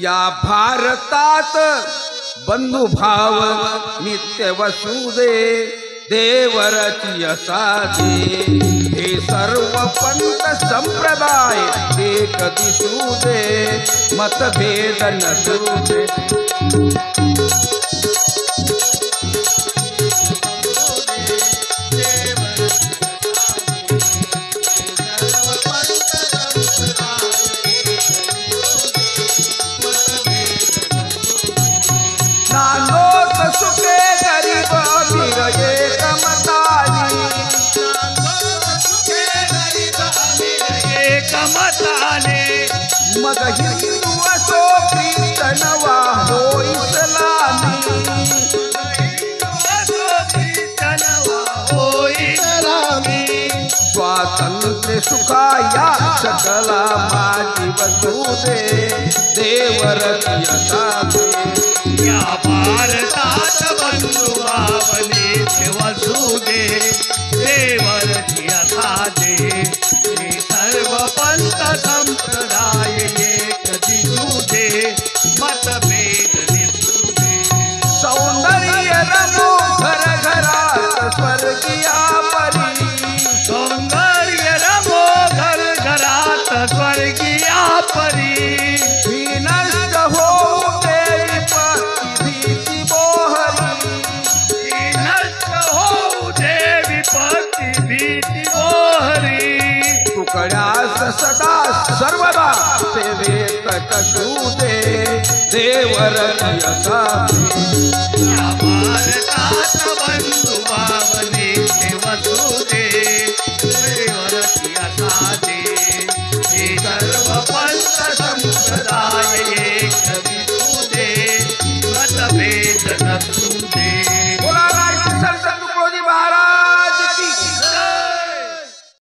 या भारतात बंधुभाव नित्य वसुदे देवरची असादे हे सर्व पंथ संप्रदाय एक दिसू दे मतभेद नसू दे नानोत सुखे गरीब अमीर एक मतानी मग हिंदू असो ख्रिश्चन वा हो इस्लामी स्वातंत्र्य सुखा या सकला माझी वसू दे देवरची असादे या भारतात बंधुभावने वसू दे देवरची असादे हे सर्व पंथ संप्रदाय एक दिसू दे मतभेद निसू दे सौंदर्य रमो घर घरात स्वर्गीया परी सौंदर्य रमो घर घरात स्वर्गीया परी विनष्ट होऊ दे भीती मोहरी नष्ट होऊ दे विपत्ती भीती मोहरी तुकड्यास सदा सर्वदा सेवेत कटू दे देवरची असादे या भारतात